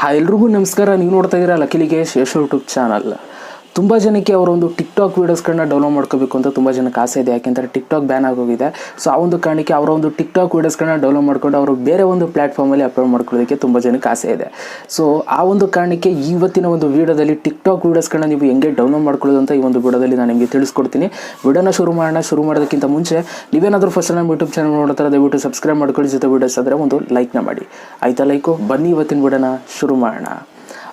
ಎಲ್ರಿಗೂ ನಮಸ್ಕಾರ. ನೀವು ನೋಡ್ತಾ ಇದ್ದೀರಾ ಲಕ್ಕೇಶ್ ಯಶ್ ಯೂಟ್ಯೂಬ್ ಚಾನಲ್. ತುಂಬ ಜನಕ್ಕೆ ಅವರೊಂದು ಟಿಕ್ ಟಾಕ್ ವೀಡಿಯೋಸ್ಗಳನ್ನ ಡೌನ್ಲೋಡ್ ಮಾಡ್ಕೋಬೇಕು ಅಂತ ತುಂಬ ಜನಕ್ಕೆ ಆಸೆ ಇದೆ. ಯಾಕೆಂದರೆ ಟಿಕ್ ಟಾಕ್ ಬ್ಯಾನ್ ಆಗೋಗಿದೆ. ಸೊ ಆ ಒಂದು ಕಾರಣಕ್ಕೆ ಅವರ ಒಂದು ಟಿಕ್ ಟಾಕ್ ವೀಡಿಯೋಸ್ಗಳನ್ನ ಡೌನ್ಲೋಡ್ ಮಾಡ್ಕೊಂಡು ಅವರು ಬೇರೆ ಒಂದು ಪ್ಲಾಟ್ಫಾರ್ಮಲ್ಲಿ ಅಪ್ಲೋಡ್ ಮಾಡ್ಕೊಳ್ಳೋದಕ್ಕೆ ತುಂಬ ಜನಕ್ಕೆ ಆಸೆ ಇದೆ. ಸೊ ಆ ಒಂದು ಕಾರಣಕ್ಕೆ ಇವತ್ತಿನ ಒಂದು ವೀಡಿಯೋದಲ್ಲಿ ಟಿಕ್ ಟಾಕ್ ವೀಡಿಯೋಸ್ಗಳನ್ನ ನೀವು ಹೆಂಗೆ ಡೌನ್ಲೋಡ್ ಮಾಡ್ಕೊಳ್ಳೋದು ಅಂತ ಈ ಒಂದು ವೀಡಿಯೋದಲ್ಲಿ ನಾನು ನಿಮಗೆ ತಿಳಿಸ್ಕೊಡ್ತೀನಿ. ವಿಡಿಯೋನ ಶುರು ಮಾಡೋದಕ್ಕಿಂತ ಮುಂಚೆ ನೀವೇನಾದರೂ ಫಸ್ಟ್ ನಮ್ಮ ಯೂಟ್ಯೂಬ್ ಚಾನಲ್ ನೋಡ್ತಾರೆ ದಯವಿಟ್ಟು ಸಬ್ಸ್ಕ್ರೈಬ್ ಮಾಡ್ಕೊಳ್ಳಿ. ಜೊತೆ ವೀಡಿಯೋಸ್ ಆದರೆ ಒಂದು ಲೈಕ್ನ ಮಾಡಿ. ಆಯಿತಾ? ಲೈಕು ಬನ್ನಿ ಇವತ್ತಿನ ವಿಡಿಯೋನ ಶುರು ಮಾಡೋಣ.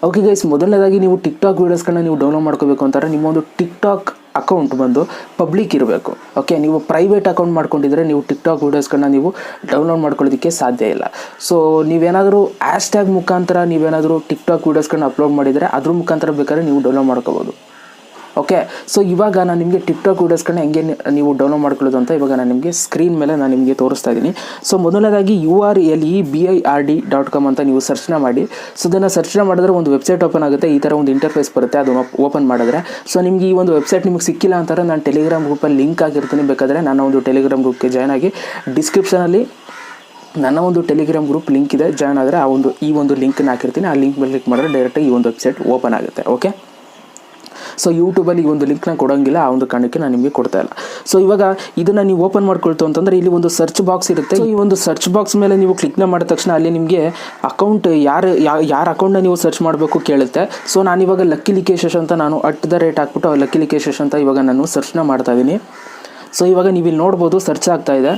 ಓಕೆ ಗೈಸ್, ಮೊದಲನೇದಾಗಿ ನೀವು ಟಿಕ್ ಟಾಕ್ ವೀಡಿಯೋಸ್ಗಳನ್ನ ನೀವು ಡೌನ್ಲೋಡ್ ಮಾಡ್ಕೋಬೇಕು ಅಂತಾರೆ ನಿಮ್ಮ ಒಂದು ಟಿಕ್ ಟಾಕ್ ಅಕೌಂಟ್ ಬಂದು ಪಬ್ಲಿಕ್ ಇರಬೇಕು. ಓಕೆ, ನೀವು ಪ್ರೈವೇಟ್ ಅಕೌಂಟ್ ಮಾಡ್ಕೊಂಡಿದ್ರೆ ನೀವು ಟಿಕ್ ಟಾಕ್ ವೀಡಿಯೋಸ್ಗಳನ್ನ ನೀವು ಡೌನ್ಲೋಡ್ ಮಾಡ್ಕೊಳ್ಳೋದಕ್ಕೆ ಸಾಧ್ಯ ಇಲ್ಲ. ಸೊ ನೀವೇನಾದರೂ ಹ್ಯಾಶ್ಟ್ಯಾಗ್ ಮುಖಾಂತರ ನೀವೇನಾದರೂ ಟಿಕ್ ಟಾಕ್ ವೀಡಿಯೋಸ್ಗಳನ್ನ ಅಪ್ಲೋಡ್ ಮಾಡಿದರೆ ಅದ್ರ ಮುಖಾಂತರ ಬೇಕಾದ್ರೆ ನೀವು ಡೌನ್ಲೋಡ್ ಮಾಡ್ಕೋಬೋದು. ಓಕೆ, ಸೊ ಇವಾಗ ನಾನು ನಿಮಗೆ ಟಿಕ್ ಟಾಕ್ ವೀಡಿಯೋಸ್ಗಳನ್ನ ಹೆಂಗೆ ನೀವು ಡೌನ್ಲೋಡ್ ಮಾಡ್ಕೊಳ್ಳೋದು ಅಂತ ಇವಾಗ ನಾನು ನಿಮಗೆ ಸ್ಕ್ರೀನ್ ಮೇಲೆ ನಾನು ನಿಮಗೆ ತೋರಿಸ್ತಾ ಇದ್ದೀನಿ. ಸೊ ಮೊದಲನೇದಾಗಿ urlebir.com ಅಂತ ನೀವು ಸರ್ಚ್ನ ಮಾಡಿ. ಸೊ ಅದನ್ನು ಸರ್ಚ್ನ ಮಾಡಿದ್ರೆ ಒಂದು ವೆಬ್ಸೈಟ್ ಓಪನ್ ಆಗುತ್ತೆ. ಈ ಥರ ಒಂದು ಇಂಟರ್ಫೇಸ್ ಬರುತ್ತೆ. ಅದನ್ನು ಓಪನ್ ಮಾಡಿದ್ರೆ ಸೊ ನಿಮಗೆ ಈ ಒಂದು ವೆಬ್ಸೈಟ್ ನಿಮಗೆ ಸಿಕ್ಕಿಲ್ಲ ಅಂತಾರೆ ನಾನು ಟೆಲಿಗ್ರಾಮ್ ಗ್ರೂಪಲ್ಲಿ ಲಿಂಕ್ ಆಗಿರ್ತೀನಿ. ಬೇಕಾದರೆ ನನ್ನ ಒಂದು ಟೆಲಿಗ್ರಾಮ್ ಗ್ರೂಪ್ಗೆ ಜಾಯ್ನ್ ಆಗಿ ಡಿಸ್ಕ್ರಿಪ್ಷನಲ್ಲಿ ನನ್ನ ಒಂದು ಟೆಲಿಗ್ರಾಮ್ ಗ್ರೂಪ್ ಲಿಂಕ್ ಇದೆ. ಜಾಯ್ನ್ ಆದರೆ ಈ ಒಂದು ಲಿಂಕ್ನ ಹಾಕಿರ್ತೀನಿ. ಆ ಲಿಂಕ್ ಮೇಲೆ ಕ್ಲಿಕ್ ಮಾಡಿದ್ರೆ ಡೈರೆಕ್ಟಾಗಿ ಈ ಒಂದು ವೆಬ್ಸೈಟ್ ಓಪನ್ ಆಗುತ್ತೆ. ಓಕೆ, ಸೊ ಯೂಟ್ಯೂಬಲ್ಲಿ ಈ ಒಂದು ಲಿಂಕ್ನ ಕೊಡೋಂಗಿಲ್ಲ. ಆ ಒಂದು ಕಾರಣಕ್ಕೆ ನಾನು ನಿಮಗೆ ಕೊಡ್ತಾ ಇಲ್ಲ. ಸೊ ಇವಾಗ ಇದನ್ನು ನೀವು ಓಪನ್ ಮಾಡ್ಕೊಳ್ತು ಅಂತಂದರೆ ಇಲ್ಲಿ ಒಂದು ಸರ್ಚ್ ಬಾಕ್ಸ್ ಇರುತ್ತೆ. ಈ ಒಂದು ಸರ್ಚ್ ಬಾಕ್ಸ್ ಮೇಲೆ ನೀವು ಕ್ಲಿಕ್ನ ಮಾಡಿದ ತಕ್ಷಣ ಅಲ್ಲಿ ನಿಮಗೆ ಅಕೌಂಟ್ ಯಾರ ಅಕೌಂಟ್ನ ನೀವು ಸರ್ಚ್ ಮಾಡಬೇಕು ಕೇಳುತ್ತೆ. ಸೊ ನಾನಿವಾಗ ಲಕ್ಕೇಶ್ ಅಂತ ನಾನು @ ಹಾಕ್ಬಿಟ್ಟು ಲಕ್ಕೇಶ್ ಅಂತ ಇವಾಗ ನಾನು ಸರ್ಚ್ನ ಮಾಡ್ತಾ ಇದ್ದೀನಿ. ಸೊ ಇವಾಗ ನೀವು ಇಲ್ಲಿ ನೋಡ್ಬೋದು ಸರ್ಚ್ ಆಗ್ತಾ ಇದೆ.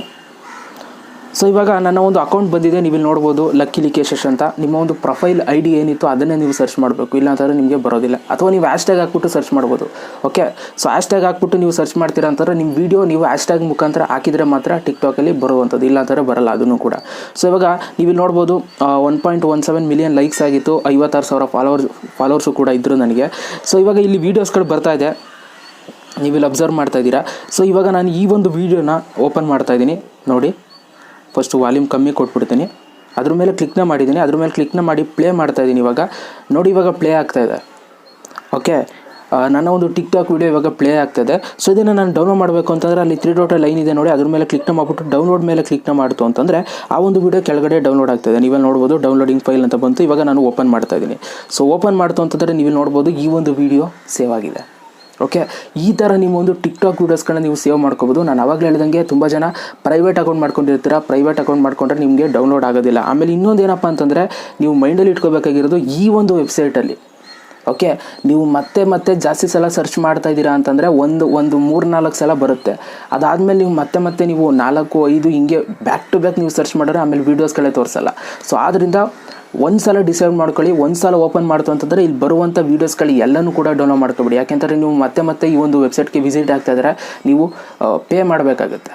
ಸೊ ಇವಾಗ ನನ್ನ ಒಂದು ಅಕೌಂಟ್ ಬಂದಿದೆ. ನೀವು ಇಲ್ಲಿ ನೋಡ್ಬೋದು ಲಕ್ಕೇಶ್ ಅಂತ. ನಿಮ್ಮ ಒಂದು ಪ್ರೊಫೈಲ್ ID ಏನಿತ್ತು ಅದನ್ನೇ ನೀವು ಸರ್ಚ್ ಮಾಡಬೇಕು, ಇಲ್ಲ ಅಂತಂದರೆ ನಿಮಗೆ ಬರೋದಿಲ್ಲ. ಅಥವಾ ನೀವು ಹ್ಯಾಶ್ಟ್ಯಾಗ್ ಹಾಕ್ಬಿಟ್ಟು ಸರ್ಚ್ ಮಾಡ್ಬೋದು. ಓಕೆ, ಸೊ ಹ್ಯಾಶ್ಟ್ಯಾಗ್ ಹಾಕ್ಬಿಟ್ಟು ನೀವು ಸರ್ಚ್ ಮಾಡ್ತೀರಾ ಅಂತಂದರೆ ನಿಮ್ಮ ವೀಡಿಯೋ ನೀವು ಹ್ಯಾಶ್ಟ್ಯಾಗ್ ಮುಖಾಂತರ ಹಾಕಿದರೆ ಮಾತ್ರ ಟಿಕ್ಟಾಕಲ್ಲಿ ಬರುವಂಥದ್ದು, ಇಲ್ಲ ಅಂತಾರೆ ಬರಲ್ಲ ಅದನ್ನು ಕೂಡ. ಸೊ ಇವಾಗ ನೀವು ಇಲ್ಲಿ ನೋಡ್ಬೋದು 1.17 ಮಿಲಿಯನ್ ಲೈಕ್ಸ್ ಆಗಿತ್ತು, 56,000 ಫಾಲೋವರ್ಸು ಕೂಡ ಇದ್ದರು ನನಗೆ. ಸೊ ಇವಾಗ ಇಲ್ಲಿ ವೀಡಿಯೋಸ್ಗಳು ಬರ್ತಾ ಇದೆ, ನೀವಿಲ್ಲಿ ಅಬ್ಸರ್ವ್ ಮಾಡ್ತಾ ಇದ್ದೀರಾ. ಸೊ ಇವಾಗ ನಾನು ಈ ಒಂದು ವೀಡಿಯೋನ ಓಪನ್ ಮಾಡ್ತಾ ಇದ್ದೀನಿ ನೋಡಿ. ಫಸ್ಟು ವಾಲ್ಯೂಮ್ ಕಮ್ಮಿ ಕೊಟ್ಬಿಡ್ತೀನಿ. ಅದ್ರ ಮೇಲೆ ಕ್ಲಿಕ್ನ ಮಾಡಿದ್ದೀನಿ. ಅದ್ರ ಮೇಲೆ ಕ್ಲಿಕ್ನ ಮಾಡಿ ಪ್ಲೇ ಮಾಡ್ತಾಯಿದ್ದೀನಿ. ಇವಾಗ ನೋಡಿ, ಇವಾಗ ಪ್ಲೇ ಆಗ್ತಾಯಿದೆ. ಓಕೆ, ನನ್ನ ಒಂದು ಟಿಕ್ ಟಾಕ್ ವೀಡಿಯೋ ಇವಾಗ ಪ್ಲೇ ಆಗ್ತಾಯಿದೆ. ಸೊ ಇದನ್ನು ನಾನು ಡೌನ್ಲೋಡ್ ಮಾಡಬೇಕು ಅಂತಂದರೆ ಅಲ್ಲಿ 3 ಡಾಟ್ ಲೈನ್ ಇದೆ ನೋಡಿ, ಅದ್ರ ಮೇಲೆ ಕ್ಲಿಕ್ನ ಮಾಡಿಬಿಟ್ಟು ಡೌನ್ಲೋಡ್ ಮೇಲೆ ಕ್ಲಿಕ್ನ ಮಾಡ್ತು ಅಂತಂದರೆ ಆ ಒಂದು ವೀಡಿಯೋ ಕೆಳಗಡೆ ಡೌನ್ಲೋಡ್ ಆಗ್ತಾಯಿದೆ. ನೀವೆಲ್ಲ ನೋಡ್ಬೋದು ಡೌನ್ಲೋಡಿಂಗ್ ಫೈಲ್ ಅಂತ ಬಂತು. ಇವಾಗ ನಾನು ಓಪನ್ ಮಾಡ್ತಾಯಿದ್ದೀನಿ. ಸೊ ಓಪನ್ ಮಾಡ್ತು ಅಂತಂದರೆ ನೀವು ನೋಡ್ಬೋದು ಈ ಒಂದು ವೀಡಿಯೋ ಸೇವ್ ಆಗಿದೆ. ಓಕೆ, ಈ ಥರ ನಿಮ್ಮ ಒಂದು ಟಿಕ್ ಟಾಕ್ ವೀಡಿಯೋಸ್ಗಳನ್ನ ನೀವು ಸೇವ್ ಮಾಡ್ಕೋಬೋದು. ನಾನು ಆವಾಗಲೇ ಹೇಳಿದಂಗೆ ತುಂಬ ಜನ ಪ್ರೈವೇಟ್ ಅಕೌಂಟ್ ಮಾಡ್ಕೊಂಡಿರ್ತೀರ. ಪ್ರೈವೇಟ್ ಅಕೌಂಟ್ ಮಾಡ್ಕೊಂಡ್ರೆ ನಿಮಗೆ ಡೌನ್ಲೋಡ್ ಆಗೋದಿಲ್ಲ. ಆಮೇಲೆ ಇನ್ನೊಂದು ಏನಪ್ಪ ಅಂತಂದರೆ ನೀವು ಮೈಂಡಲ್ಲಿ ಇಟ್ಕೋಬೇಕಾಗಿರೋದು ಈ ಒಂದು ವೆಬ್ಸೈಟಲ್ಲಿ ಓಕೆ ನೀವು ಮತ್ತೆ ಜಾಸ್ತಿ ಸಲ ಸರ್ಚ್ ಮಾಡ್ತಾ ಇದ್ದೀರಾ ಅಂತಂದರೆ ಒಂದು 3-4 ಸಲ ಬರುತ್ತೆ. ಅದಾದಮೇಲೆ ನೀವು ಮತ್ತೆ ನೀವು 4-5 ಹಿಂಗೆ ಬ್ಯಾಕ್ ಟು ಬ್ಯಾಕ್ ನೀವು ಸರ್ಚ್ ಮಾಡಿದ್ರೆ ಆಮೇಲೆ ವೀಡಿಯೋಸ್ಗಳೇ ತೋರಿಸಲ್ಲ. ಸೊ ಆದ್ದರಿಂದ ಒಂದು ಸಲ ಡಿಸೈಡ್ ಮಾಡ್ಕೊಳ್ಳಿ. ಒಂದು ಸಲ ಓಪನ್ ಮಾಡ್ತು ಅಂತಂದರೆ ಇಲ್ಲಿ ಬರುವಂಥ ವೀಡಿಯೋಸ್ಗಳು ಎಲ್ಲನೂ ಕೂಡ ಡೌನ್ಲೋಡ್ ಮಾಡ್ಕೊಬೇಡಿ. ಯಾಕೆಂದರೆ ನೀವು ಮತ್ತೆ ಈ ಒಂದು ವೆಬ್ಸೈಟ್ಗೆ ವಿಸಿಟ್ ಆಗ್ತಾಯಿದ್ರೆ ನೀವು ಪೇ ಮಾಡಬೇಕಾಗುತ್ತೆ.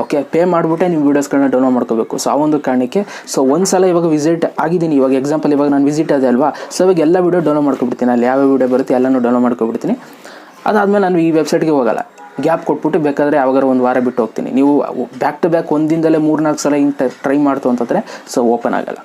ಓಕೆ, ಪೇ ಮಾಡಿಬಿಟ್ಟೆ ನೀವು ವೀಡಿಯೋಸ್ಗಳನ್ನ ಡೌನ್ಲೋಡ್ ಮಾಡ್ಕೋಬೇಕು. ಸೊ ಆ ಒಂದು ಕಾರಣಕ್ಕೆ ಸೊ ಒಂದು ಸಲ ಇವಾಗ ವಿಸಿಟ್ ಆಗಿದ್ದೀನಿ. ಇವಾಗ ಎಕ್ಸಾಂಪಲ್ ಇವಾಗ ನಾನು ವಿಸಿಟ್ ಆದೆ ಅಲ್ವಾ. ಸೊ ಇವಾಗ ಎಲ್ಲ ವೀಡಿಯೋ ಡೌನ್ಲೋಡ್ ಮಾಡ್ಕೊಬಿಡ್ತೀನಿ. ಅಲ್ಲಿ ಯಾವ ವೀಡಿಯೋ ಬರುತ್ತೆ ಎಲ್ಲನೂ ಡೌನ್ಲೋಡ್ ಮಾಡ್ಕೊಬಿಡ್ತೀನಿ. ಅದಾದಮೇಲೆ ನಾನು ಈ ವೆಬ್ಸೈಟ್ಗೆ ಹೋಗಲ್ಲ. ಗ್ಯಾಪ್ ಕೊಟ್ಬಿಟ್ಟು ಬೇಕಾದರೆ ಯಾವಾಗಾರ ಒಂದು ವಾರ ಬಿಟ್ಟು ಹೋಗ್ತೀನಿ. ನೀವು ಬ್ಯಾಕ್ ಟು ಬ್ಯಾಕ್ ಒಂದಿಂದಲೇ 3-4 ಸಲ ಹಿಂಗೆ ಟ್ರೈ ಮಾಡ್ತು ಅಂತಂದರೆ ಸೊ ಓಪನ್ ಆಗಲ್ಲ.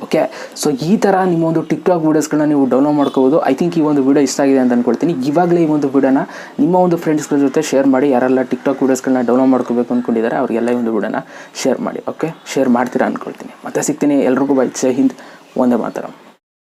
ಓಕೆ, ಸೊ ಈ ಥರ ನಿಮ್ಮ ಒಂದು ಟಿಕ್ ಟಾಕ್ ವೀಡಿಯೋಸ್ಗಳನ್ನ ನೀವು ಡೌನ್ಲೋಡ್ ಮಾಡ್ಕೋಬೋದು. ಐ ಥಿಂಕ್ ಈ ಒಂದು ವೀಡಿಯೋ ಇಷ್ಟ ಆಗಿದೆ ಅಂತ ಅಂದ್ಕೊಳ್ತೀನಿ. ಇವಾಗಲೇ ಈ ಒಂದು ವೀಡಿಯೋನ ನಿಮ್ಮ ಒಂದು ಫ್ರೆಂಡ್ಸ್ಗಳ ಜೊತೆ ಶೇರ್ ಮಾಡಿ. ಯಾರೆಲ್ಲ ಟಿಕ್ ಟಾಕ್ ವೀಡಿಯೋಸ್ಗಳನ್ನ ಡೌನ್ಲೋಡ್ ಮಾಡ್ಕೋಬೇಕು ಅಂದ್ಕೊಂಡಿದ್ದಾರೆ ಅವರಿಗೆಲ್ಲ ಈ ಒಂದು ವೀಡಿಯೋನ ಶೇರ್ ಮಾಡಿ. ಓಕೆ, ಶೇರ್ ಮಾಡ್ತೀರಾ ಅಂದ್ಕೊಳ್ತೀನಿ. ಮತ್ತೆ ಸಿಗ್ತೀನಿ. ಎಲ್ರಿಗೂ ಬೈ. ಜೈ ಹಿಂದ್, ವಂದೇ ಮಾತರಂ.